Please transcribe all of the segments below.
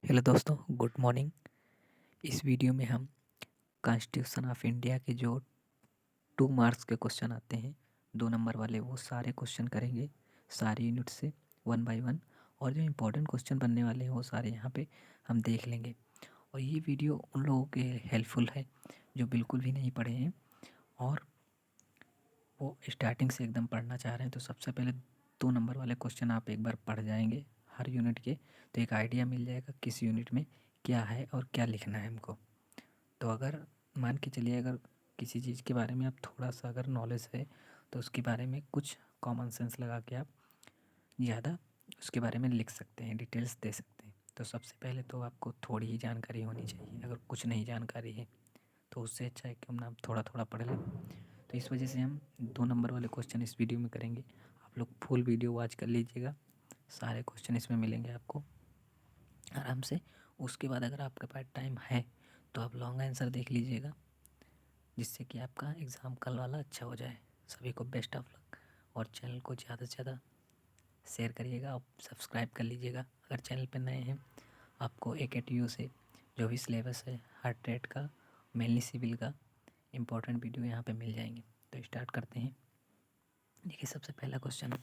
Hello दोस्तों, good morning. इस video में हम कॉन्स्टिट्यूशन ऑफ इंडिया के जो 2 मार्क्स के क्वेश्चन आते हैं, 2 नंबर वाले, वो सारे क्वेश्चन करेंगे सारे यूनिट से, वन बाय वन। और जो इम्पोर्टेंट क्वेश्चन बनने वाले हैं वो सारे यहाँ पे हम देख लेंगे। और ये वीडियो उन लोगों के हेल्पफुल है जो बिल्कुल भी नहीं पढ़े हैं और वो स्टार्टिंग से एकदम पढ़ना चाह रहे हैं। तो सबसे पहले 2 नंबर वाले क्वेश्चन आप एक बार पढ़ जाएंगे हर यूनिट के, तो एक आइडिया मिल जाएगा किस यूनिट में क्या है और क्या लिखना है हमको। तो अगर मान के चलिए, अगर किसी चीज़ के बारे में आप थोड़ा सा अगर नॉलेज है तो उसके बारे में कुछ कॉमन सेंस लगा के आप ज़्यादा उसके बारे में लिख सकते हैं, डिटेल्स दे सकते हैं। तो सबसे पहले तो आपको थोड़ी ही जानकारी होनी चाहिए। अगर कुछ नहीं जानकारी है तो उससे अच्छा है कि हम ना थोड़ा थोड़ा पढ़ लें। तो इस वजह से हम 2 नंबर वाले क्वेश्चन इस वीडियो में करेंगे। आप लोग फुल वीडियो वॉच कर लीजिएगा, सारे क्वेश्चन इसमें मिलेंगे आपको आराम से। उसके बाद अगर आपके पास टाइम है तो आप लॉन्ग आंसर देख लीजिएगा, जिससे कि आपका एग्ज़ाम कल वाला अच्छा हो जाए। सभी को बेस्ट ऑफ लक। और चैनल को ज़्यादा से ज़्यादा शेयर करिएगा और सब्सक्राइब कर लीजिएगा अगर चैनल पर नए हैं। आपको AKTU से जो भी सिलेबस है, हर ट्रेड का, मेनली सिविल का इम्पोर्टेंट वीडियो यहाँ पे मिल जाएंगे। तो स्टार्ट करते हैं। देखिए, सबसे पहला question,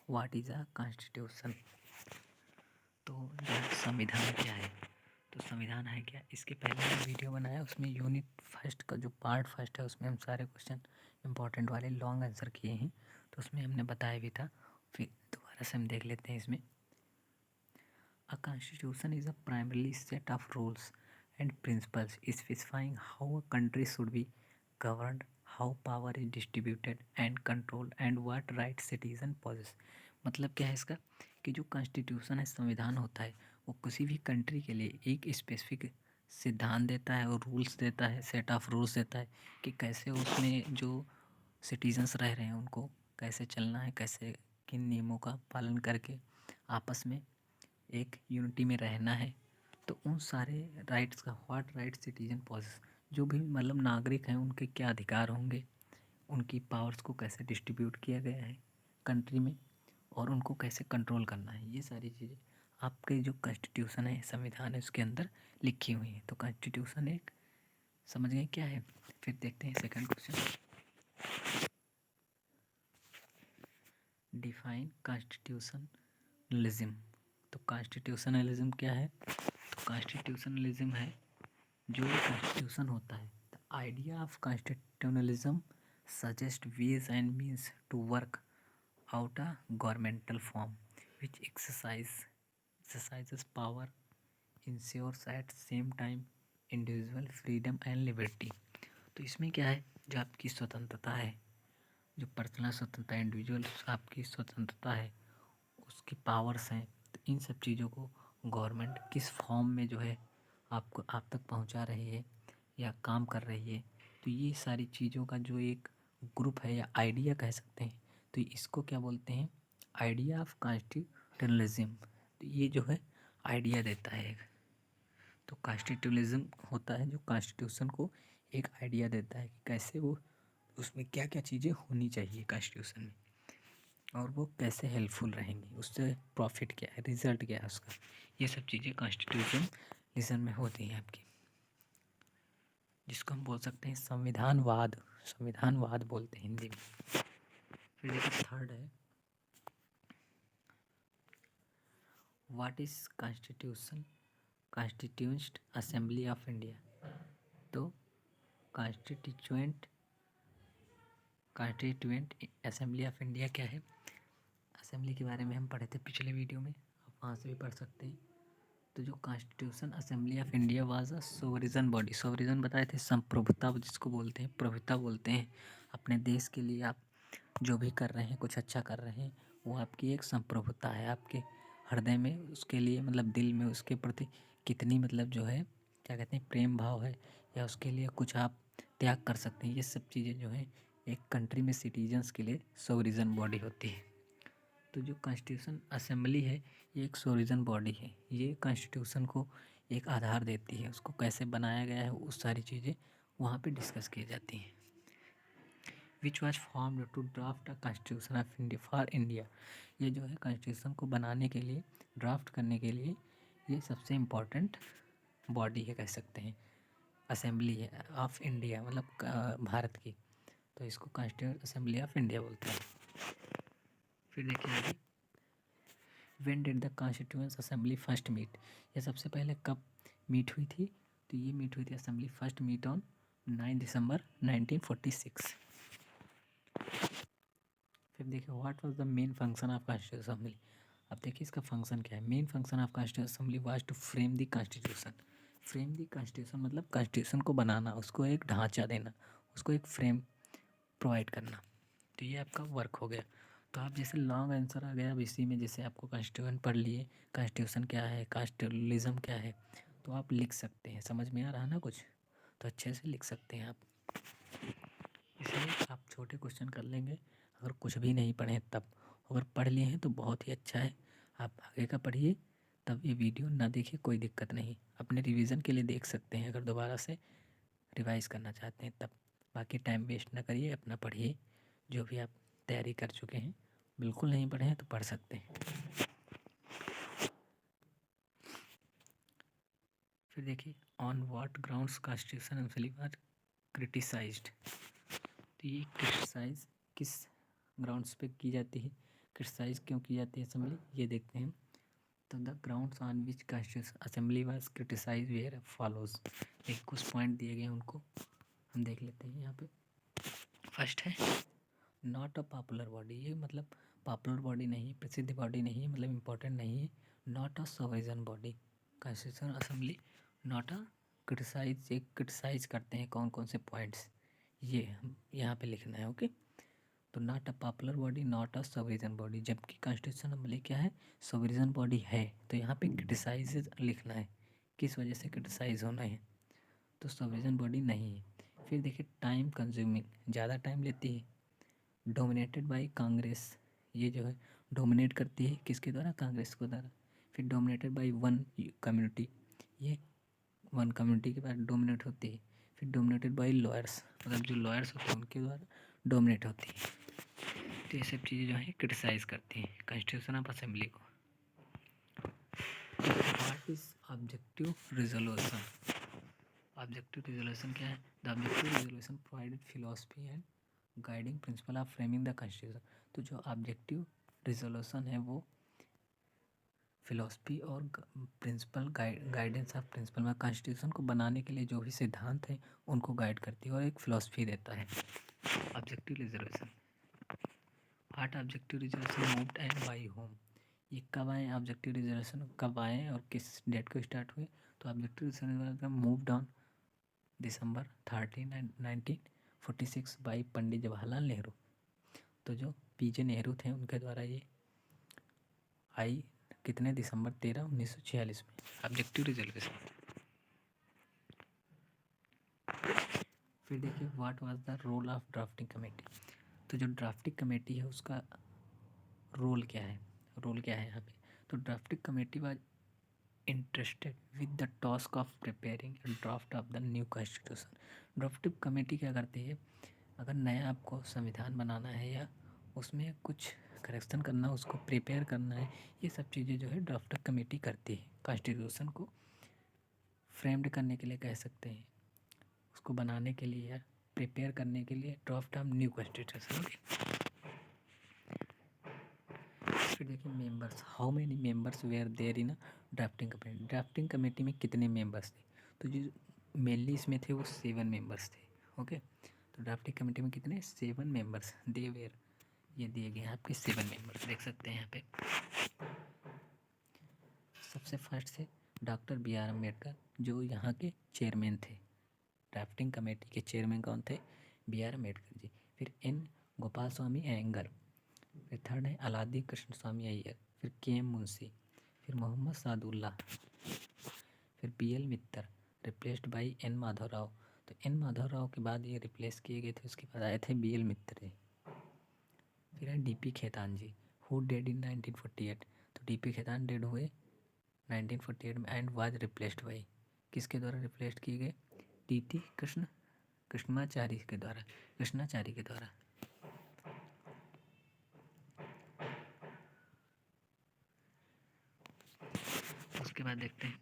what is a constitution. तो जो संविधान क्या है, तो संविधान है क्या, इसके पहले मैं वीडियो बनाया, उसमें यूनिट फर्स्ट का जो पार्ट फर्स्ट है उसमें हम सारे क्वेश्चन इंपॉर्टेंट वाले लॉन्ग आंसर किए हैं। तो उसमें हमने बताया भी था, फिर दोबारा से हम देख लेते हैं इसमें। A constitution is a primary set of rules and principles specifying how a country should be governed, how power is distributed and control and what right citizen possess. मतलब क्या है इसका, कि जो कॉन्स्टिट्यूशन है, संविधान होता है, वो किसी भी कंट्री के लिए एक स्पेसिफिक सिद्धांत देता है और रूल्स देता है, सेट ऑफ रूल्स देता है कि कैसे उसमें जो सिटीजन्स रह रहे हैं उनको कैसे चलना है, कैसे किन नियमों का पालन करके आपस में एक यूनिटी में रहना है। तो उन सारे राइट्स का, व्हाट राइट सिटीजन पॉजेस, जो भी मतलब नागरिक हैं उनके क्या अधिकार होंगे, उनकी पावर्स को कैसे डिस्ट्रीब्यूट किया गया है कंट्री में, और उनको कैसे कंट्रोल करना है, ये सारी चीज़ें आपके जो कॉन्स्टिट्यूशन है, संविधान है, उसके अंदर लिखी हुई हैं। तो कॉन्स्टिट्यूशन एक, समझ गए क्या है। फिर देखते हैं सेकंड क्वेश्चन, डिफाइन कॉन्स्टिट्यूशनलिज्म। तो कॉन्स्टिट्यूशनलिज्म क्या है, तो कॉन्स्टिट्यूशनलिज्म है जो कॉन्स्टिट्यूशन होता है। The idea of constitutionalism suggest ways and means to work out a governmental form which exercises power, ensures at same time individual freedom and liberty। तो इसमें क्या है, जो आपकी स्वतंत्रता है, जो पर्सनल स्वतंत्रता, इंडिविजुअल आपकी स्वतंत्रता है, उसकी पावर्स हैं, तो इन सब चीज़ों को गवर्नमेंट किस फॉर्म में जो है आपको आप तक पहुंचा रही है या काम कर रही है। तो ये सारी चीज़ों का जो एक ग्रुप है या आइडिया कह सकते हैं, तो इसको क्या बोलते हैं, आइडिया ऑफ कॉन्स्टिट्यूशनलिज्म। तो ये जो है आइडिया देता है एक। तो कॉन्स्टिट्यूशनलिज्म होता है जो कॉन्स्टिट्यूशन को एक आइडिया देता है कि कैसे वो, उसमें क्या क्या चीज़ें होनी चाहिए कॉन्स्टिट्यूशन में, और वो कैसे हेल्पफुल रहेंगी, उससे प्रॉफिट क्या है, रिजल्ट क्या है उसका। ये सब चीज़ें कॉन्स्टिट्यूशनलिज्म में होती हैं आपकी, जिसको हम बोल सकते हैं संविधानवाद। संविधानवाद बोलते हैं हिंदी में। फिर देखिए थर्ड है, what is constitution constituent assembly of India. तो constituent constituent assembly of India क्या है, असेंबली के बारे में हम पढ़े थे पिछले वीडियो में, आप वहाँ से भी पढ़ सकते हैं। तो जो constitution assembly of India was a sovereign body, sovereign बताए थे, संप्रभुता जिसको बोलते हैं, प्रभुता बोलते हैं। अपने देश के लिए आप जो भी कर रहे हैं, कुछ अच्छा कर रहे हैं, वो आपकी एक संप्रभुता है। आपके हृदय में उसके लिए, मतलब दिल में उसके प्रति कितनी, मतलब जो है क्या कहते हैं, प्रेम भाव है, या उसके लिए कुछ आप त्याग कर सकते हैं। ये सब चीज़ें जो है एक कंट्री में सिटीजन्स के लिए सोवरेन बॉडी होती है। तो जो कॉन्स्टिट्यूशन असेंबली है, ये एक सोवरेन बॉडी है। ये कॉन्स्टिट्यूशन को एक आधार देती है, उसको कैसे बनाया गया है, उस सारी चीज़ें वहाँ पे डिस्कस की जाती हैं। Which was formed to draft a constitution of India for India. ये जो है कॉन्स्टिट्यूशन को बनाने के लिए, ड्राफ्ट करने के लिए ये सबसे इम्पोर्टेंट बॉडी है, कह सकते हैं। असेंबली है ऑफ इंडिया, मतलब भारत की, तो इसको कॉन्स्टिट्यूंट असेंबली ऑफ इंडिया बोलते हैं। फिर देखिए आगे, when did the constituent assembly first meet. ये सबसे पहले कब मीट हुई थी? तो ये मीट हुई थी assembly first meet on 9 December 1946। फिर देखिए what was the main function of constitution assembly. अब देखिए इसका फंक्शन क्या है। Main function of constitution assembly was to frame the constitution. Frame the constitution मतलब कॉन्स्टिट्यूशन को बनाना, उसको एक ढांचा देना, उसको एक फ्रेम प्रोवाइड करना। तो ये आपका वर्क हो गया। तो आप जैसे लॉन्ग आंसर आ गया अब इसी में, जैसे आपको कॉन्स्टिट्यूशन पढ़ लिए, कॉन्स्टिट्यूशन क्या है, कॉन्स्टिट्यूशनलिज्म क्या है, तो आप लिख सकते हैं। समझ में आ रहा है ना कुछ, तो अच्छे से लिख सकते हैं आप। इसलिए आप छोटे क्वेश्चन कर लेंगे अगर कुछ भी नहीं पढ़े तब। अगर पढ़ लिए हैं तो बहुत ही अच्छा है, आप आगे का पढ़िए, तब ये वीडियो ना देखिए कोई दिक्कत नहीं, अपने रिवीजन के लिए देख सकते हैं अगर दोबारा से रिवाइज करना चाहते हैं तब। बाकी टाइम वेस्ट ना करिए, अपना पढ़िए, जो भी आप तैयारी कर चुके हैं। बिल्कुल नहीं पढ़े हैं तो पढ़ सकते हैं। फिर देखिए on what grounds constitution assembly was criticised. तो ये क्रिटिसाइज किस ग्राउंड्स पे की जाती है, क्रिटिसाइज क्यों की जाती है असेंबली, ये देखते हैं। तो the grounds on which constitution assembly was criticise were follows. एक कुछ पॉइंट दिए गए हैं, उनको हम देख लेते हैं यहाँ पे। फर्स्ट है नॉट अ पॉपुलर बॉडी। ये मतलब पॉपुलर बॉडी नहीं, प्रसिद्ध बॉडी नहीं है, मतलब इम्पोर्टेंट नहीं है। Not a sovereign body, constitution assembly not a criticise. ये क्रिटिसाइज करते हैं कौन कौन से पॉइंट्स, ये हम यहाँ पे लिखना है। ओके, तो not a popular body, not a sovereign body, जबकि कॉन्स्टिट्यूशन असेंबली क्या है, सोवरेन बॉडी है। तो यहाँ पे क्रिटिसाइज लिखना है, किस वजह से क्रिटिसाइज होना है, तो सोवरेन बॉडी नहीं है। फिर देखिए टाइम कंज्यूमिंग, ज़्यादा टाइम लेती है। डोमिनेटेड बाय कांग्रेस, ये जो है डोमिनेट करती है किसके द्वारा, कांग्रेस के द्वारा। फिर डोमिनेटेड बाय वन कम्युनिटी, ये वन कम्युनिटी के बाद डोमिनेट होती है। फिर डोमिनेटेड बाय लॉयर्स, मतलब जो लॉयर्स होते हैं उनके द्वारा डोमिनेट होती है। तो ये सब चीज़ें जो है क्रिटिसाइज करती हैं कॉन्स्टिट्यूशन ऑफ असेंबली को। What is objective resolution. Objective resolution क्या है, the objective resolution provided philosophy and guiding principle of framing the constitution. तो जो ऑब्जेक्टिव रिजोल्यूशन है वो फिलॉसफी और प्रिंसिपल गाइडेंस ऑफ प्रिंसिपल में कॉन्स्टिट्यूशन को बनाने के लिए जो भी सिद्धांत हैं उनको गाइड करती है और एक फिलॉसफी देता है। Objective resolution, what objective resolution moved and by whom. ये कब आए ऑब्जेक्टिव रिजोल्यूशन, कब आए और किस डेट को स्टार्ट हुए। तो objective resolution moved on December 13 1946 by Pandit Jawaharlal Nehru. तो जो पीजे नेहरू थे उनके द्वारा ये आई कितने, दिसंबर 13 1946 में, ऑब्जेक्टिव रिजोल्यूशन। फिर देखिए what was the role of drafting committee. तो जो ड्राफ्टिंग कमेटी है उसका रोल क्या है, रोल क्या है यहाँ पे। तो drafting committee was interested with the task of preparing a draft of the new constitution. Drafting committee क्या करती है, अगर नया आपको संविधान बनाना है या उसमें कुछ करेक्शन करना, उसको प्रिपेयर करना है, ये सब चीज़ें जो है ड्राफ्टिंग कमेटी करती है। कॉन्स्टिट्यूशन को फ्रेम्ड करने के लिए कह सकते हैं, उसको बनाने के लिए या प्रिपेयर करने के लिए ड्राफ्ट ऑफ न्यू कॉन्स्टिट्यूशन। फिर देखिए members, how many members were there in drafting committee. Drafting committee में कितने मेंबर्स थे, तो जो मेनली इसमें थे वो 7 मेंबर्स थे। ओके, तो ड्राफ्टिंग कमेटी में कितने, 7 मेंबर्स दे वेयर, ये दिए गए हैं आपके 7 मेंबर्स, देख सकते हैं यहाँ पे। सबसे फर्स्ट से डॉक्टर बी आर अम्बेडकर, जो यहाँ के चेयरमैन थे। ड्राफ्टिंग कमेटी के चेयरमैन कौन थे, बी आर अम्बेडकर जी। फिर एन गोपाल स्वामी अयंगर। फिर थर्ड है अलादी कृष्ण स्वामी अय्यर। फिर के एम मुंशी। फिर मोहम्मद सादुल्ला। फिर B L Mitter, replaced by N Madhav Rao. तो एन माधव राव के बाद ये रिप्लेस किए गए थे, उसके बाद आए थे बी एल मित्तर जी। फिर है D P Khetan ji, who dead in 1948। तो डी पी खेतान डेड हुए 1948 में एंड वाज रिप्लेस्ड बाई, किसके द्वारा रिप्लेस्ड किए गए, टी टी कृष्णाचारी के द्वारा, कृष्णाचारी के द्वारा। इसके बाद देखते हैं,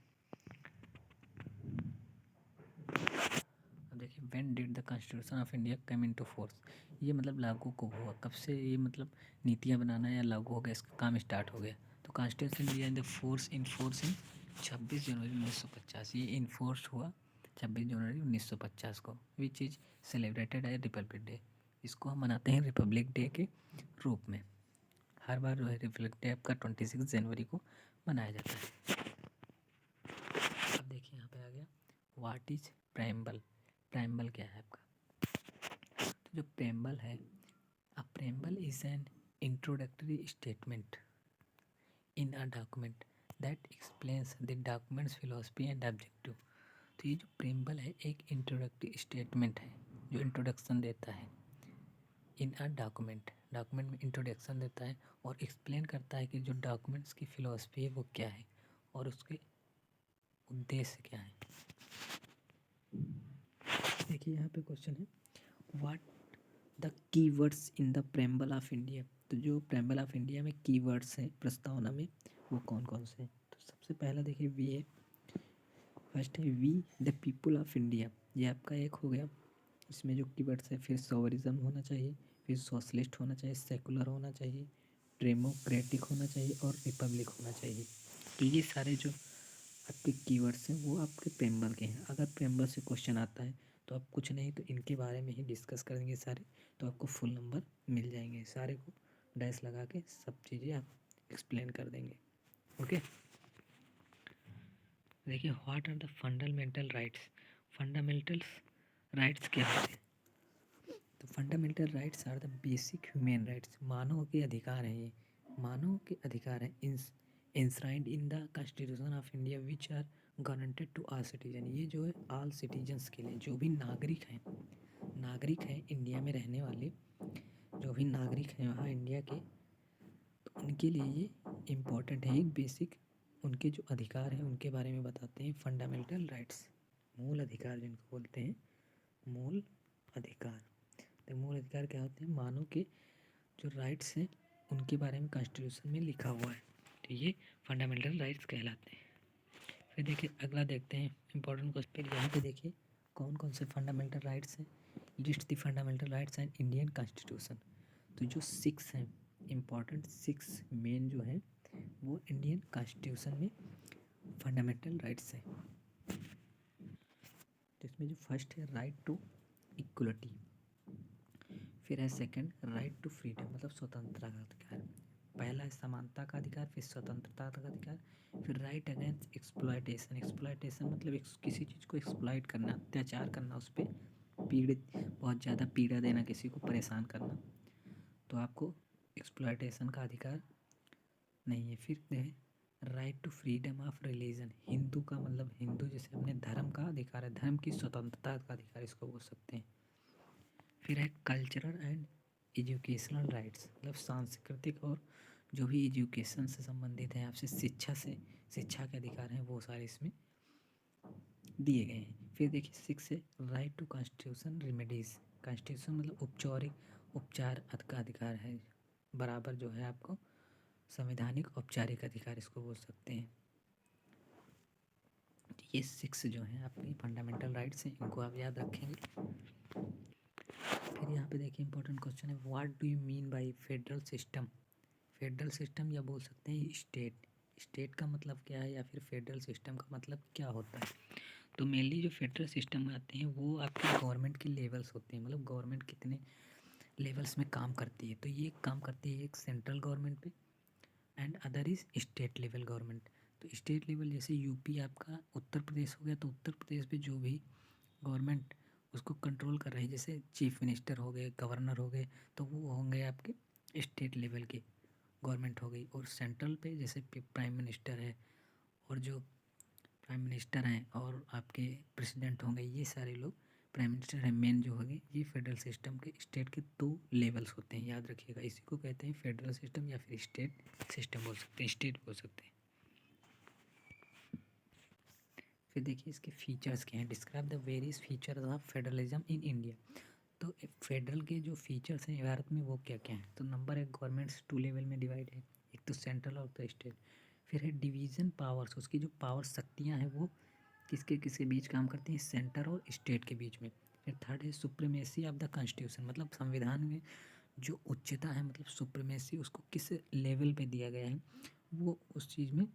अब देखिए when did the constitution of India come into force. ये मतलब लागू कब हुआ, कब से ये मतलब नीतियाँ बनाना या लागू हो गया, इसका काम स्टार्ट हो गया। तो constitution India in the force in 26 जनवरी 1950। ये इन्फोर्स हुआ 26 जनवरी 1950 को, which is celebrated as republic day. इसको हम मनाते हैं रिपब्लिक डे के रूप में। हर बार जो है रिपब्लिक डे आपका 26 जनवरी को मनाया जाता है। अब देखिए यहाँ पे आ गया व्हाट इज प्रेम्बल। प्रेम्बल क्या है आपका, तो जो प्रेम्बल है, a preamble is an introductory statement in a document that explains the document's philosophy and objective. तो ये जो प्रेम्बल है एक इंट्रोडक्टरी स्टेटमेंट है जो इंट्रोडक्शन देता है इन अ डॉक्यूमेंट, डॉक्यूमेंट में इंट्रोडक्शन देता है और एक्सप्लेन करता है कि जो डॉक्यूमेंट्स की फिलोसफी है वो क्या है और उसके उद्देश्य क्या है। देखिए यहाँ पे क्वेश्चन है what the keywords in the preamble of India. तो जो प्रेम्बल ऑफ इंडिया में कीवर्ड्स हैं प्रस्तावना में वो कौन कौन से हैं। तो सबसे पहला देखिए वी है, फर्स्ट है we the people of India, ये आपका एक हो गया। इसमें जो कीवर्ड्स है, फिर सॉवरिज्म होना चाहिए, फिर सोशलिस्ट होना चाहिए, सेकुलर होना चाहिए, डेमोक्रेटिक होना चाहिए और रिपब्लिक होना चाहिए। तो ये सारे जो आपके कीवर्ड्स हैं वो आपके प्रेम्बल के हैं। अगर प्रेम्बल से क्वेश्चन आता है तो आप कुछ नहीं तो इनके बारे में ही डिस्कस करेंगे सारे, तो आपको फुल नंबर मिल जाएंगे। सारे को डैश लगा के सब चीज़ें आप एक्सप्लेन कर देंगे। ओके, देखिए what are the fundamental rights. Fundamental rights क्या होते हैं, तो fundamental rights are the basic human rights. मानव के अधिकार हैं, ये मानव के अधिकार हैं enshrined in the constitution of India which are guaranteed to all citizen. ये जो है ऑल सिटीजन्स के लिए, जो भी नागरिक हैं इंडिया में रहने वाले, जो भी नागरिक हैं वहाँ इंडिया के, तो उनके लिए ये इम्पोर्टेंट है। एक बेसिक उनके जो अधिकार हैं उनके बारे में बताते हैं फंडामेंटल राइट्स, मूल अधिकार जिनको बोलते हैं मूल अधिकार। तो मूल अधिकार क्या होते हैं, मानव के जो राइट्स हैं उनके बारे में कॉन्स्टिट्यूशन में लिखा हुआ है, तो ये फंडामेंटल राइट्स कहलाते हैं। फिर देखिए अगला देखते हैं इंपॉर्टेंट क्वेश्चन। यहाँ पे देखिए कौन कौन से फंडामेंटल राइट्स हैं, list the fundamental rights and Indian constitution. तो जो 6 हैं इम्पॉर्टेंट 6 मेन जो हैं वो इंडियन कॉन्स्टिट्यूशन में फंडामेंटल राइट्स हैं। तो इसमें जो फर्स्ट है राइट टू इक्वलिटी, फिर है सेकंड राइट टू फ्रीडम मतलब स्वतंत्रता का अधिकार, पहला है समानता का अधिकार, फिर स्वतंत्रता का अधिकार, फिर राइट अगेंस्ट एक्सप्लॉयटेशन। एक्सप्लॉयटेशन मतलब किसी चीज़ को एक्सप्लॉयट करना, अत्याचार करना, उस पर पीड़ित बहुत ज़्यादा पीड़ा देना, किसी को परेशान करना, तो आपको एक्सप्लॉयटेशन का अधिकार नहीं है। फिर है right to freedom of religion. Hindu का मतलब हिंदू जैसे अपने धर्म का अधिकार है, धर्म की स्वतंत्रता का अधिकार इसको बोल सकते हैं। फिर है कल्चरल एंड एजुकेशनल राइट्स मतलब सांस्कृतिक और जो भी एजुकेशन से संबंधित है, आपसे शिक्षा के अधिकार हैं वो सारे इसमें दिए गए हैं। फिर देखिए 6 है right to constitution remedies. Constitution मतलब उपचार का अधिकार है, बराबर जो है आपको संवैधानिक औपचारिक अधिकार इसको बोल सकते हैं। ये 6 जो हैं आपके फंडामेंटल राइट्स हैं, इनको आप याद रखेंगे। फिर यहाँ पे देखिए इंपॉर्टेंट क्वेश्चन है what do you mean by federal system. Federal system या बोल सकते हैं स्टेट। स्टेट का मतलब क्या है या फिर फेडरल सिस्टम का मतलब क्या होता है। तो मेनली जो फेडरल सिस्टम में आते हैं वो आपके गवर्नमेंट के लेवल्स होते हैं, मतलब गवर्नमेंट कितने लेवल्स में काम करती है। तो ये काम करती है एक सेंट्रल गवर्नमेंट पे and other is state level government. तो स्टेट लेवल जैसे यूपी आपका उत्तर प्रदेश हो गया, तो उत्तर प्रदेश पे जो भी गवर्नमेंट उसको कंट्रोल कर रही है, जैसे चीफ मिनिस्टर हो गए, गवर्नर हो गए, तो वो होंगे आपके स्टेट लेवल के गवर्नमेंट हो गई। और सेंट्रल पे जैसे प्राइम मिनिस्टर है और जो प्राइम मिनिस्टर हैं और आपके प्रेसिडेंट होंगे, ये सारे लोग प्राइम मिनिस्टर हैं मेन जो होंगे। ये फेडरल सिस्टम के स्टेट के 2 लेवल्स होते हैं, याद रखिएगा। इसी को कहते हैं फेडरल सिस्टम या फिर स्टेट सिस्टम बोल सकते हैं, स्टेट बोल सकते हैं। फिर देखिए इसके फीचर्स क्या हैं, describe the various features of federalism in India. तो फेडरल के जो फीचर्स हैं भारत में वो क्या क्या हैं। तो नंबर 1 गवर्नमेंट्स 2 लेवल में डिवाइड है, एक तो सेंट्रल और तो स्टेट। फिर है डिवीज़न पावर्स, उसकी जो पावर शक्तियाँ हैं वो किसके किसके बीच काम करती हैं, सेंटर और स्टेट के बीच में। फिर थर्ड है सुप्रीमेसी ऑफ द कॉन्स्टिट्यूशन, मतलब संविधान में जो उच्चता है, मतलब सुप्रीमेसी उसको किस लेवल पे दिया गया है वो उस चीज़ में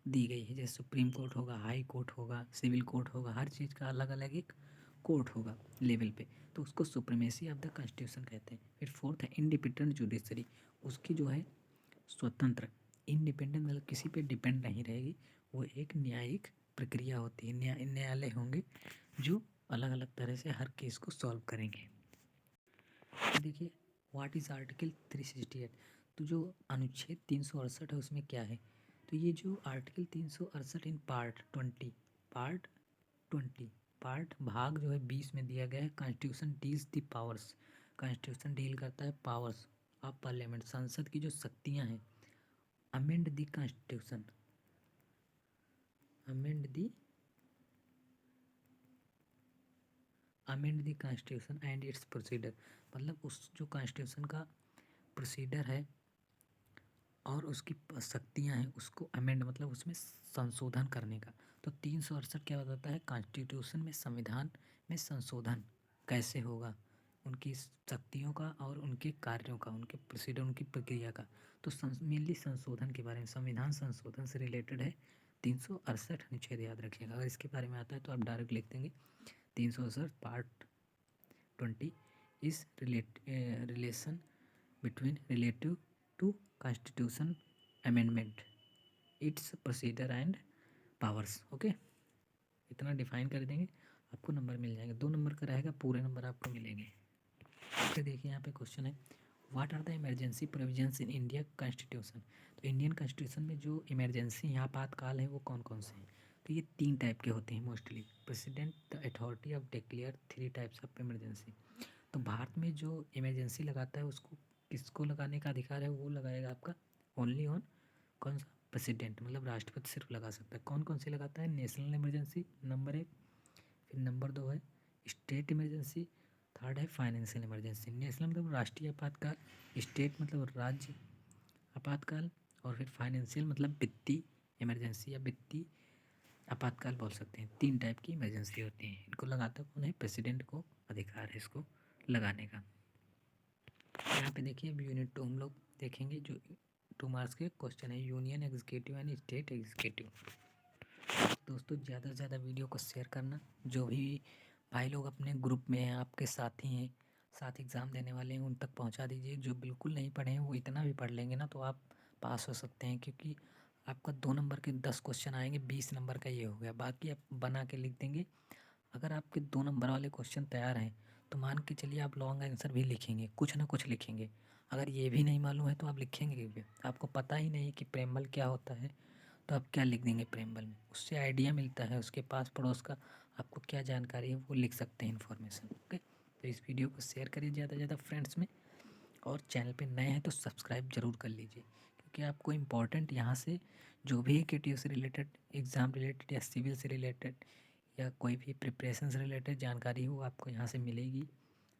दी गई है। जैसे सुप्रीम कोर्ट होगा, हाई कोर्ट होगा, सिविल कोर्ट होगा, हर चीज़ का अलग अलग एक कोर्ट होगा लेवल पे, तो उसको सुप्रीमेसी ऑफ द कॉन्स्टिट्यूशन कहते हैं। फिर फोर्थ है इंडिपेंडेंट जुडिशरी, उसकी जो है स्वतंत्र, इंडिपेंडेंट मतलब किसी पे डिपेंड नहीं रहेगी, वो एक न्यायिक प्रक्रिया होती है, न्यायालय होंगे जो अलग अलग तरह से हर केस को सॉल्व करेंगे। तो देखिए व्हाट इज़ आर्टिकल 368, तो जो अनुच्छेद 368 है उसमें क्या है, तो ये जो आर्टिकल 368 इन पार्ट भाग जो है 20 में दिया गया है, constitution deals the powers, constitution deal करता है पावर्स ऑफ पार्लियामेंट, संसद की जो शक्तियां हैं, amend the constitution, amend the constitution and it's procedure, मतलब उस जो कॉन्स्टिट्यूशन का प्रोसीडर है और उसकी शक्तियाँ हैं उसको अमेंड मतलब उसमें संशोधन करने का। तो 368 क्या बताता है, कॉन्स्टिट्यूशन में संविधान में संशोधन कैसे होगा, उनकी शक्तियों का और उनके कार्यों का, उनके प्रोसीडर, उनकी प्रक्रिया का। तो मेनली संशोधन के बारे में, संविधान संशोधन से रिलेटेड है 368 अनुच्छेद, याद रखिएगा। अगर इसके बारे में आता है तो आप डायरेक्ट लिख देंगे 368 part 20 is relation between relative to constitution amendment, its procedure and powers. Okay, इतना डिफाइन कर देंगे, आपको नंबर मिल जाएंगे, 2 नंबर का रहेगा, पूरे नंबर आपको मिलेंगे। फिर देखिए यहाँ पे क्वेश्चन है, what are the emergency provisions in India constitution, तो इंडियन कॉन्स्टिट्यूशन में जो इमरजेंसी आपातकाल है वो कौन कौन से हैं, तो ये 3 टाइप के होते हैं mostly. President the authority of declare 3 types of emergency, तो भारत में जो इमरजेंसी लगाता है उसको किसको लगाने का अधिकार है, वो लगाएगा आपका ओनली ऑन कौन सा, प्रेसिडेंट, मतलब राष्ट्रपति सिर्फ लगा सकता है। कौन कौन सी लगाता है, नेशनल इमरजेंसी नंबर 1, फिर नंबर 2 है स्टेट इमरजेंसी, थर्ड है फाइनेंशियल इमरजेंसी। नेशनल मतलब राष्ट्रीय आपातकाल, स्टेट मतलब राज्य आपातकाल, और फिर फाइनेंशियल मतलब वित्तीय इमरजेंसी या वित्तीय आपातकाल बोल सकते हैं। 3 टाइप की इमरजेंसी होती हैं, इनको लगाता कौन है, प्रेसिडेंट को अधिकार है इसको लगाने का। यहाँ पे देखिए अब यूनिट 2 हम लोग देखेंगे, जो 2 मार्क्स के क्वेश्चन है, union executive and state executive. दोस्तों ज़्यादा से ज़्यादा वीडियो को शेयर करना, जो भी भाई लोग अपने ग्रुप में हैं, आपके साथी हैं, साथ एग्ज़ाम देने वाले हैं, उन तक पहुंचा दीजिए। जो बिल्कुल नहीं पढ़े हैं वो इतना भी पढ़ लेंगे ना तो आप पास हो सकते हैं, क्योंकि आपका 2 नंबर के 10 क्वेश्चन आएंगे, 20 नंबर का ये हो गया, बाकी आप बना के लिख देंगे। अगर आपके 2 नंबर वाले क्वेश्चन तैयार हैं तो मान के चलिए आप लॉन्ग आंसर भी लिखेंगे, कुछ ना कुछ लिखेंगे। अगर ये भी नहीं मालूम है तो आप लिखेंगे क्यों, आपको पता ही नहीं कि प्रेमबल क्या होता है तो आप क्या लिख देंगे प्रेमबल में, उससे आइडिया मिलता है, उसके पास पड़ोस का आपको क्या जानकारी है वो लिख सकते हैं इन्फॉर्मेशन। ओके, तो इस वीडियो को शेयर करिए ज़्यादा से ज़्यादा फ्रेंड्स में, और चैनल पे नए हैं तो सब्सक्राइब ज़रूर कर लीजिए, क्योंकि आपको इम्पोर्टेंट यहाँ से जो भी KTU से रिलेटेड, एग्ज़ाम रिलेटेड या सिविल से रिलेटेड या कोई भी प्रिपरेशन से रिलेटेड जानकारी हो आपको यहाँ से मिलेगी,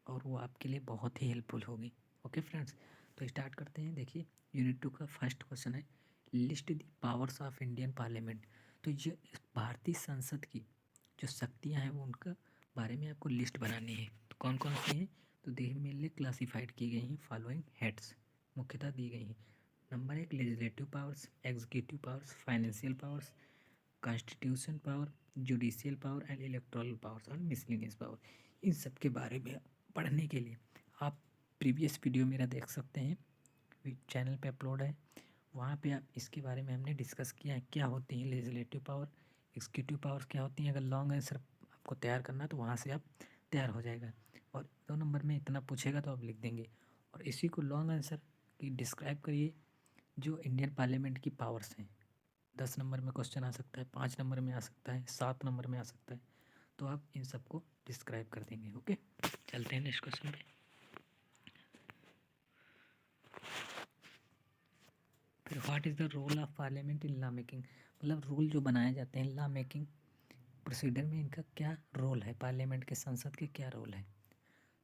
और वो आपके लिए बहुत ही हेल्पफुल होगी। ओके फ्रेंड्स, तो स्टार्ट करते हैं। देखिए यूनिट 2 का फर्स्ट क्वेश्चन है, list the powers of Indian parliament, तो ये भारतीय संसद की जो शक्तियाँ हैं वो उनका बारे में आपको लिस्ट बनानी है। तो कौन कौन सी हैं, तो देखिए मेनली क्लासीफाइड की गई हैं फॉलोइंग हेड्स, मुख्यतः दी गई हैं। Number 1 legislative powers, executive powers, financial powers, constitution power, judicial power and electoral powers और मिसलिनियस पावर। इन सब के बारे में पढ़ने के लिए आप प्रीवियस वीडियो मेरा देख सकते हैं, चैनल पे अपलोड है, वहाँ पे आप इसके बारे में हमने डिस्कस किया है, क्या होती है लेजिस्लेटिव पावर, एग्जीक्यूटिव पावर्स क्या होती हैं। अगर लॉन्ग आंसर आपको तैयार करना है तो वहाँ से आप तैयार हो जाएगा, और 2 नंबर में इतना पूछेगा तो आप लिख देंगे, और इसी को लॉन्ग आंसर की डिस्क्राइब करिए जो इंडियन पार्लियामेंट की पावर्स हैं। 10 नंबर में क्वेश्चन आ सकता है, 5 नंबर में आ सकता है, 7 नंबर में आ सकता है, तो आप इन सबको डिस्क्राइब कर देंगे। ओके, चलते हैं नेक्स्ट क्वेश्चन पे। फिर what is the role of parliament in law making, मतलब रूल जो बनाए जाते हैं लॉ मेकिंग प्रोसीडर में, इनका क्या रोल है, पार्लियामेंट के संसद के क्या रोल है।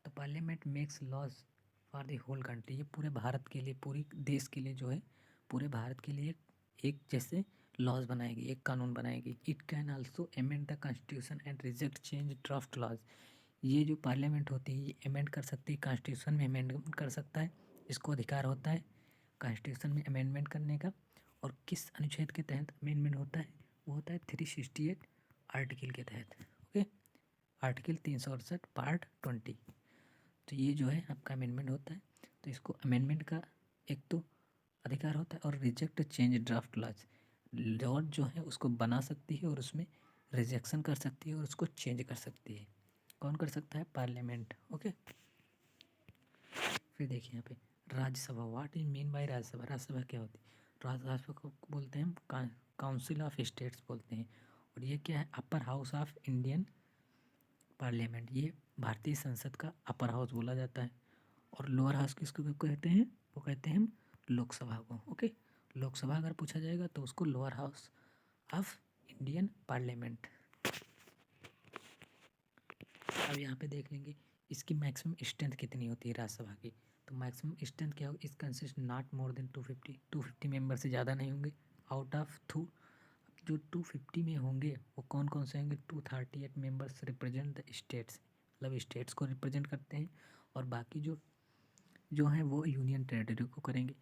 तो parliament makes laws for the whole country, ये पूरे भारत के लिए, पूरी देश के लिए जो है, पूरे भारत के लिए एक जैसे लॉज बनाएगी, एक कानून बनाएगी। It can also amend the constitution and reject change draft laws. ये जो पार्लियामेंट होती है ये अमेंड कर सकती है, कॉन्स्टिट्यूशन में अमेंडमेंट कर सकता है, इसको अधिकार होता है कॉन्स्टिट्यूशन में अमेंडमेंट करने का। और किस अनुच्छेद के तहत अमेंडमेंट होता है? वो होता है 368 आर्टिकल के तहत। Okay, article 368 part 20। तो ये जो है आपका अमेंडमेंट होता है। तो इसको अमेंडमेंट का एक तो अधिकार होता है, और reject change draft laws, law जो है उसको बना सकती है और उसमें रिजेक्शन कर सकती है और उसको चेंज कर सकती है। कौन कर सकता है? पार्लियामेंट। ओके, फिर देखिए यहाँ पे Rajya Sabha. What is mean by Rajya Sabha? Rajya Sabha क्या होती है? राज्यसभा को बोलते हैं हम काउंसिल ऑफ स्टेट्स बोलते हैं। और ये क्या है? Upper house of Indian parliament. ये भारतीय संसद का अपर हाउस बोला जाता है। और लोअर हाउस किसको कहते हैं? वो कहते हैं हम लोकसभा को। ओके, लोकसभा अगर पूछा जाएगा तो उसको lower house of Indian parliament. अब यहाँ पे देख लेंगे इसकी मैक्सिमम स्ट्रेंथ कितनी होती है राज्यसभा की। तो मैक्सिमम स्ट्रेंथ क्या होगी? इस consist not more than 250 member से ज़्यादा नहीं होंगे। आउट ऑफ जो 250 में होंगे वो कौन कौन से होंगे? 238 मेंबर्स रिप्रेजेंट द स्टेट्स, मतलब स्टेट्स को रिप्रेजेंट करते हैं। और बाकी जो जो हैं वो यूनियन टेरिटरी को करेंगे।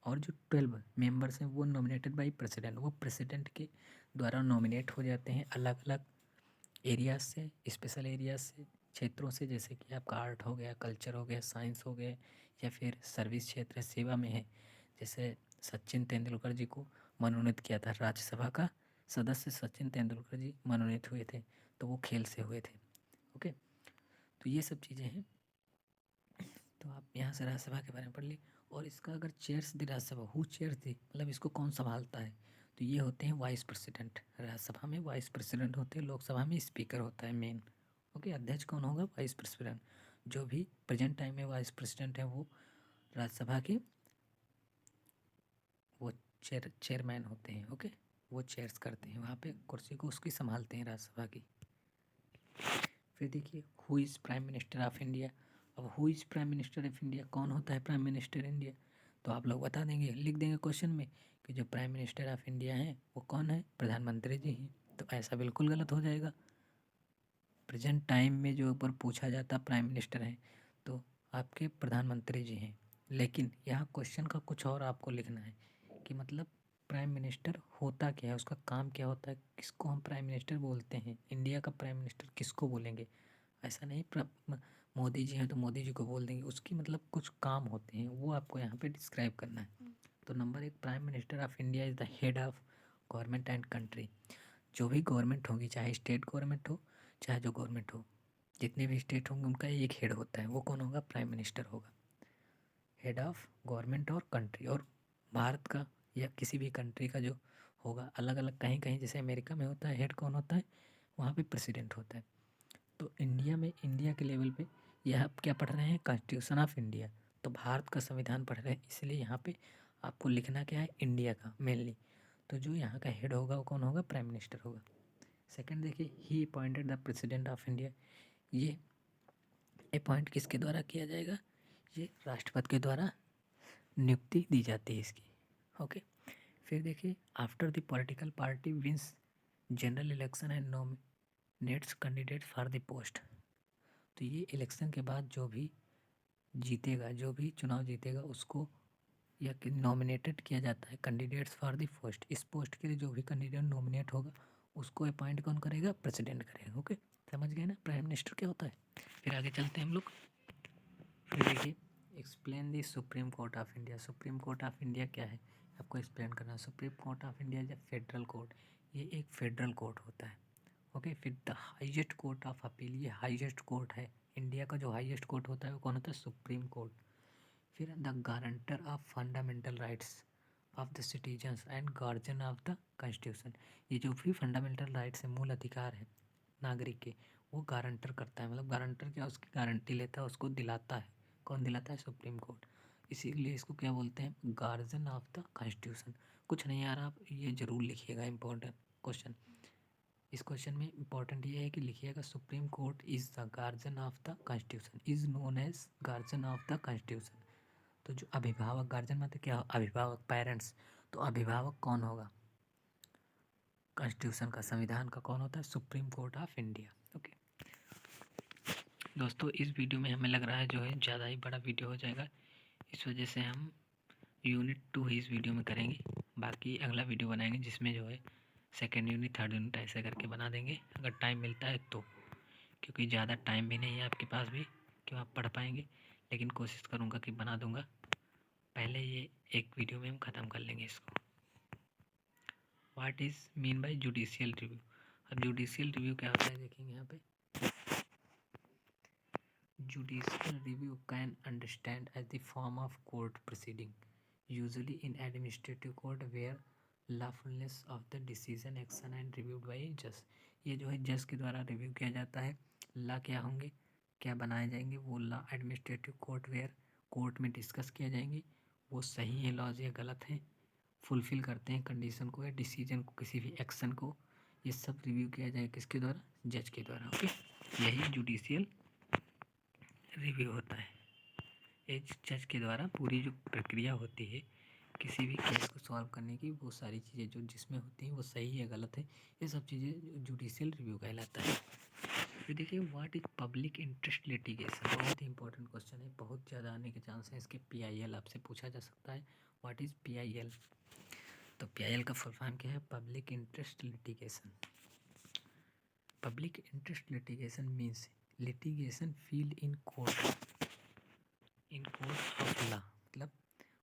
और जो 12 मेंबर्स हैं वो नॉमिनेटेड बाई प्रेसिडेंट, वो प्रेसिडेंट के द्वारा नॉमिनेट हो जाते हैं अलग अलग एरियाज से, स्पेशल एरियाज से, क्षेत्रों से। जैसे कि आपका आर्ट हो गया, कल्चर हो गया, साइंस हो गया, या फिर सर्विस क्षेत्र सेवा में है। जैसे सचिन तेंदुलकर जी को मनोनीत किया था राज्यसभा का सदस्य, सचिन तेंदुलकर जी मनोनीत हुए थे, तो वो खेल से हुए थे। ओके, तो ये सब चीज़ें हैं। तो आप यहाँ से राज्यसभा के बारे में पढ़ ली। और इसका अगर chairs the Rajya Sabha, who chairs the, मतलब इसको कौन संभालता है? तो ये होते हैं वाइस प्रेसिडेंट। राज्यसभा में वाइस प्रेसिडेंट होते हैं, लोकसभा में स्पीकर होता है मेन। ओके, अध्यक्ष कौन होगा? Vice president. जो भी प्रेजेंट टाइम में वाइस प्रेसिडेंट है वो राज्यसभा के वो चेयरमैन होते हैं। ओके, वो चेयर्स करते हैं, वहाँ पे कुर्सी को उसकी संभालते हैं राज्यसभा की। फिर देखिए who is prime minister of India. अब who is prime minister of India, कौन होता है प्राइम मिनिस्टर इंडिया? तो आप लोग बता देंगे, लिख देंगे क्वेश्चन में कि जो प्राइम मिनिस्टर ऑफ इंडिया हैं वो कौन है? प्रधानमंत्री जी हैं। तो ऐसा बिल्कुल गलत हो जाएगा। प्रेजेंट टाइम में जो ऊपर पूछा जाता प्राइम मिनिस्टर हैं तो आपके प्रधानमंत्री जी हैं। लेकिन यहाँ क्वेश्चन का कुछ और आपको लिखना है कि मतलब प्राइम मिनिस्टर होता क्या है, उसका काम क्या होता है, किसको हम प्राइम मिनिस्टर बोलते हैं, इंडिया का प्राइम मिनिस्टर किसको बोलेंगे। ऐसा नहीं मोदी जी हैं तो मोदी जी को बोल देंगे, उसकी मतलब कुछ काम होते हैं वो आपको यहाँ पे डिस्क्राइब करना है। तो number 1, prime minister of India is the head of government and country. जो भी गवर्नमेंट होगी, चाहे स्टेट गवर्नमेंट हो चाहे जो गवर्नमेंट हो, जितने भी स्टेट होंगे उनका एक हेड होता है, वो कौन होगा? प्राइम मिनिस्टर होगा, हेड ऑफ गवर्नमेंट और कंट्री। और भारत का या किसी भी कंट्री का जो होगा अलग अलग, कहीं कहीं जैसे अमेरिका में होता है हेड कौन होता है, वहाँ पे प्रेसिडेंट होता है। तो इंडिया में, इंडिया के लेवल पे यह आप क्या पढ़ रहे हैं? Constitution of India. तो भारत का संविधान पढ़ रहे हैं, इसलिए यहाँ पे आपको लिखना क्या है? इंडिया का मेनली। तो जो यहाँ का हेड होगा वो कौन होगा? प्राइम मिनिस्टर होगा। सेकंड देखिए, ही appointed the president of India. ये अपॉइंट किसके द्वारा किया जाएगा? ये राष्ट्रपति के द्वारा नियुक्ति दी जाती है इसकी। ओके, फिर देखिए after the political party wins general election and nominates candidate for the post. तो ये इलेक्शन के बाद जो भी जीतेगा, जो भी चुनाव जीतेगा उसको या नॉमिनेटेड किया जाता है कैंडिडेट्स फॉर द पोस्ट। इस पोस्ट के लिए जो भी कैंडिडेट नॉमिनेट होगा उसको अपॉइंट कौन करेगा? प्रेसिडेंट करेगा। ओके, समझ गए ना प्राइम मिनिस्टर क्या होता है। फिर आगे चलते हैं हम लोग। फिर देखिए explain the supreme court of India. Supreme court of India क्या है आपको एक्सप्लेन करना है। Supreme court of India is federal court, ये एक फेडरल कोर्ट होता है। ओके, फिर the highest court of appeal, ये हाईएस्ट कोर्ट है। इंडिया का जो हाईएस्ट कोर्ट होता है वो कौन होता है? Supreme court. फिर the guarantor of fundamental rights of the citizens and guardian of the constitution. ये जो भी फंडामेंटल राइट्स है, मूल अधिकार है नागरिक के, वो गारंटर करता है। मतलब गारंटर क्या, उसकी गारंटी लेता है, उसको दिलाता है। कौन दिलाता है? Supreme court. इसीलिए इसको क्या बोलते हैं? Guardian of the constitution. कुछ नहीं आ रहा, आप ये जरूर लिखिएगा, इंपॉर्टेंट क्वेश्चन। इस क्वेश्चन में इंपॉर्टेंट ये है कि लिखिएगा supreme court is the guardian of the constitution, is known as guardian of the constitution. तो जो अभिभावक, गार्जियन मतलब क्या? अभिभावक, पेरेंट्स। तो अभिभावक कौन होगा? कॉन्स्टिट्यूशन का, संविधान का कौन होता है? Supreme court of India. Okay दोस्तों, इस वीडियो में हमें लग रहा है जो है ज़्यादा ही बड़ा वीडियो हो जाएगा, इस वजह से हम यूनिट 2 ही इस वीडियो में करेंगे। बाकी अगला वीडियो बनाएंगे जिसमें जो है सेकेंड यूनिट, थर्ड यूनिट ऐसे करके बना देंगे अगर टाइम मिलता है तो, क्योंकि ज़्यादा टाइम भी नहीं है आपके पास भी कि आप पढ़ पाएंगे, लेकिन कोशिश करूँगा कि बना दूँगा। पहले ये एक वीडियो में हम ख़त्म कर लेंगे इसको। What is mean by judicial review. अब जुडिशियल रिव्यू क्या होता है देखेंगे यहाँ पे। Judicial review can understand as the form of court proceeding, usually in administrative court, where lawfulness of the decision, action and reviewed by judge। ये जो है जज के द्वारा रिव्यू किया जाता है। ला क्या होंगे, क्या बनाए जाएंगे? वो ला एडमिनिस्ट्रेटिव कोर्ट, वेयर कोर्ट में डिस्कस किया जाएंगे, वो सही है लॉज या गलत है, फुलफिल करते हैं कंडीशन को या डिसीजन को, किसी भी एक्शन को, ये सब रिव्यू किया जाएगा किसके द्वारा? जज के द्वारा। ओके, यही जुडिशियल रिव्यू होता है। एक जज के द्वारा पूरी जो प्रक्रिया होती है किसी भी केस को सॉल्व करने की, वो सारी चीज़ें जो जिसमें होती हैं वो सही है गलत है, ये सब चीज़ें जुडिशियल रिव्यू कहलाता है। फिर देखिए what is public interest litigation, बहुत ही इंपॉर्टेंट क्वेश्चन है, बहुत ज़्यादा आने के चांस हैं इसके। PIL आपसे पूछा जा सकता है। What is PIL? तो PIL का फुल फॉर्म क्या है? Public interest litigation. Public interest litigation means litigation field in court, in court of law. मतलब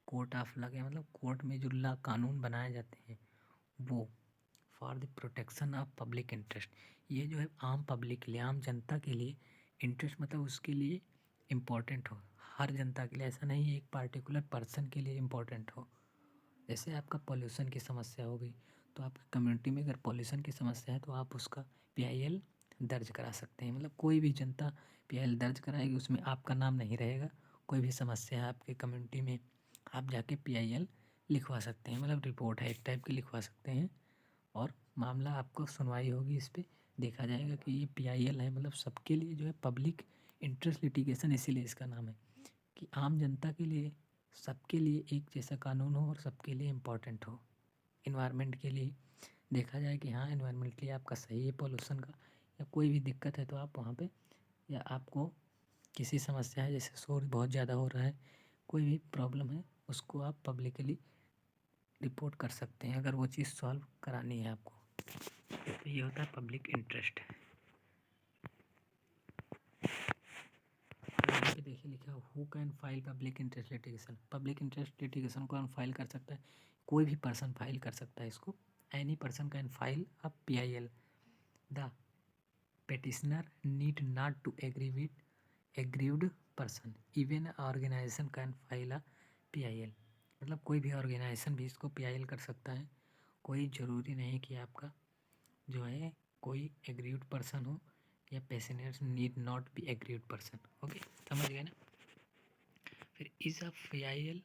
कोर्ट ऑफ लॉ क्या मतलब? कोर्ट में जो लॉ कानून बनाए जाते हैं वो for the protection of public interest. ये जो है आम पब्लिक के लिए, आम जनता के लिए इंटरेस्ट मतलब उसके लिए इम्पोर्टेंट हो, हर जनता के लिए, ऐसा नहीं है एक पार्टिकुलर पर्सन के लिए इम्पोर्टेंट हो। जैसे आपका पॉल्यूशन की समस्या हो गई तो आपकी कम्युनिटी में अगर पॉल्यूशन की समस्या है तो आप उसका PIL दर्ज करा सकते हैं। मतलब कोई भी जनता PIL दर्ज कराएगी, उसमें आपका नाम नहीं रहेगा। कोई भी समस्या है आपके कम्युनिटी में, आप जाके PIL लिखवा सकते हैं, मतलब रिपोर्ट है एक टाइप की लिखवा सकते हैं, और मामला आपको सुनवाई होगी, इस पर देखा जाएगा कि ये PIL है। मतलब सबके लिए जो है पब्लिक इंटरेस्ट लिटिगेशन, इसीलिए इसका नाम है कि आम जनता के लिए, सबके लिए एक जैसा कानून हो और सबके लिए इम्पोर्टेंट हो। इन्वायरमेंट के लिए देखा जाए कि हाँ इन्वायरमेंटली आपका सही है, पॉल्यूशन का या कोई भी दिक्कत है तो आप वहाँ पे, या आपको किसी समस्या है जैसे शोर बहुत ज़्यादा हो रहा है, कोई भी प्रॉब्लम है, उसको आप पब्लिकली रिपोर्ट कर सकते हैं अगर वो चीज़ सॉल्व करानी है आपको। तो ये होता है पब्लिक इंटरेस्ट। यहाँ पे देखिए लिखा है who can file public interest litigation. Public interest litigation कौन फाइल कर सकता है? कोई भी पर्सन फाइल कर सकता है इसको। Any person can file a PIL। The petitioner need not to agree with aggrieved person, even organisation can file a PIL। मतलब कोई भी ऑर्गेनाइजेशन भी इसको PIL कर सकता है। कोई ज़रूरी नहीं कि आपका जो है कोई एग्रीव्ड पर्सन हो, या passengers need not be aggrieved person. Okay, समझ गए ना? फिर is a PIL,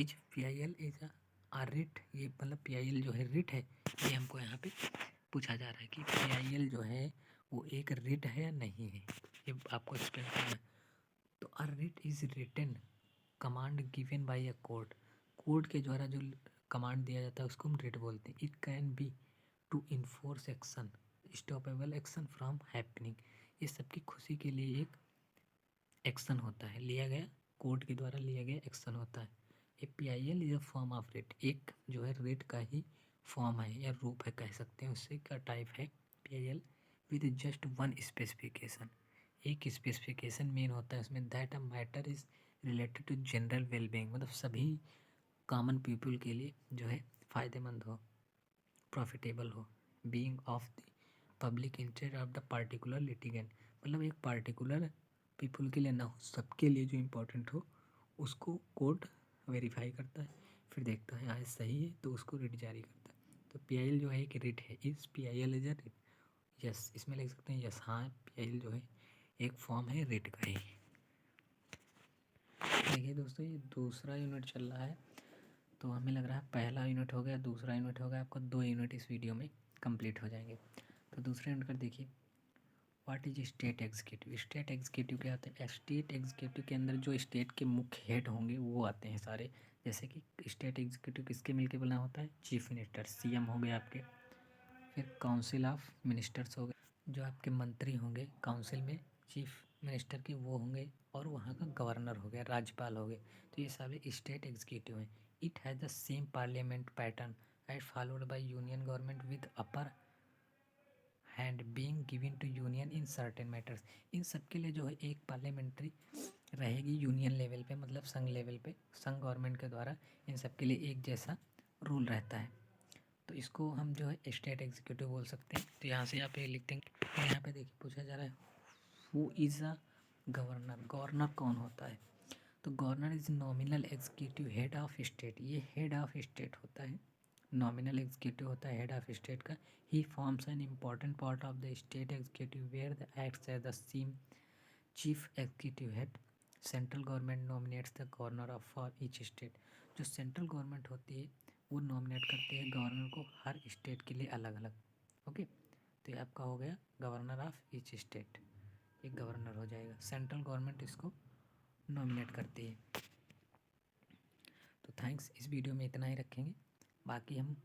is PIL is a writ. ये मतलब PIL जो है रिट है, ये हमको यहाँ पे पूछा जा रहा है कि PIL जो है वो एक रिट है या नहीं है, ये आपको एक्सप्लेन करना है। तो a writ is written command given by a court. Court के द्वारा जो कमांड दिया जाता है उसको हम रिट बोलते हैं। It can be to enforce action, stoppable action from happening. ये सबकी खुशी के लिए एक एक्शन होता है, लिया गया कोर्ट के द्वारा लिया गया एक्शन होता है। ए PIL is a form of writ, एक जो है रिट का ही फॉर्म है या रूप है कह सकते हैं, उससे का टाइप है PIL with just one specification. एक स्पेसिफिकेशन मेन होता है उसमें, that a matter is related to general wellbeing. मतलब सभी कॉमन पीपल के लिए जो है फ़ायदेमंद हो, प्रॉफिटेबल हो, being of the public interest of the particular litigant. मतलब एक पार्टिकुलर पीपल के लिए ना हो, सबके लिए जो इम्पोर्टेंट हो, उसको कोर्ट वेरीफाई करता है, फिर देखता है हाँ सही है तो उसको रिट जारी करता है। तो PIL जो है एक रिट है। इस PIL is a writ, yes इसमें लिख सकते हैं यस, हाँ PIL जो है एक फॉर्म है रिट का ही। देखिए दोस्तों, ये दूसरा यूनिट चल रहा है, तो हमें लग रहा है पहला यूनिट हो गया, दूसरा यूनिट हो गया, आपको 2 यूनिट इस वीडियो में कंप्लीट हो जाएंगे। तो दूसरे यूनिट पर देखिए what is state executive. State executive क्या होता है? स्टेट एग्जीक्यूटिव के अंदर जो स्टेट के मुख्य हेड होंगे वो आते हैं सारे। जैसे कि स्टेट एग्जीक्यूटिव किसके मिलके बना होता है? चीफ मिनिस्टर, CM हो गए आपके। फिर काउंसिल ऑफ मिनिस्टर्स हो गए, जो आपके मंत्री होंगे काउंसिल में, चीफ मिनिस्टर के वो होंगे, और वहाँ का गवर्नर हो गया, राज्यपाल हो गए। तो ये सारे स्टेट एग्जीक्यूटिव हैं। It has the same parliament pattern as followed by union government with upper hand being given to union in certain matters. इन सब के लिए जो है एक पार्लियामेंट्री रहेगी यूनियन लेवल पे, मतलब संघ लेवल पे, संघ गवर्नमेंट के द्वारा इन सब के लिए एक जैसा रूल रहता है। तो इसको हम जो है स्टेट एग्जीक्यूटिव बोल सकते हैं। तो यहाँ से आप ये लिखते हैं। तो यहाँ पे देखिए पूछा जा रहा है who is a governor, governor कौन होता है। तो governor is nominal executive head of state, ये हेड ऑफ स्टेट होता है, नॉमिनल एग्जीक्यूटिव होता है हेड ऑफ स्टेट का। He forms an important part of the state executive where the acts as the seem chief executive head. Central government nominates the governor of for each state. जो central government होती है वो nominate करती है governor को हर state के लिए अलग अलग। ओके, तो ये आपका हो गया गवर्नर ऑफ ईच स्टेट, एक गवर्नर हो जाएगा, सेंट्रल गवर्नमेंट इसको नॉमिनेट करती है। तो थैंक्स, इस वीडियो में इतना ही रखेंगे, बाकी हम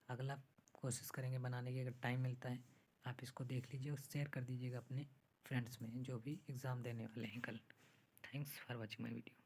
अगला कोशिश करेंगे बनाने की, अगर टाइम मिलता है। आप इसको देख लीजिए और शेयर कर दीजिएगा अपने फ्रेंड्स में जो भी एग्ज़ाम देने वाले हैं कल। Thanks for watching my video.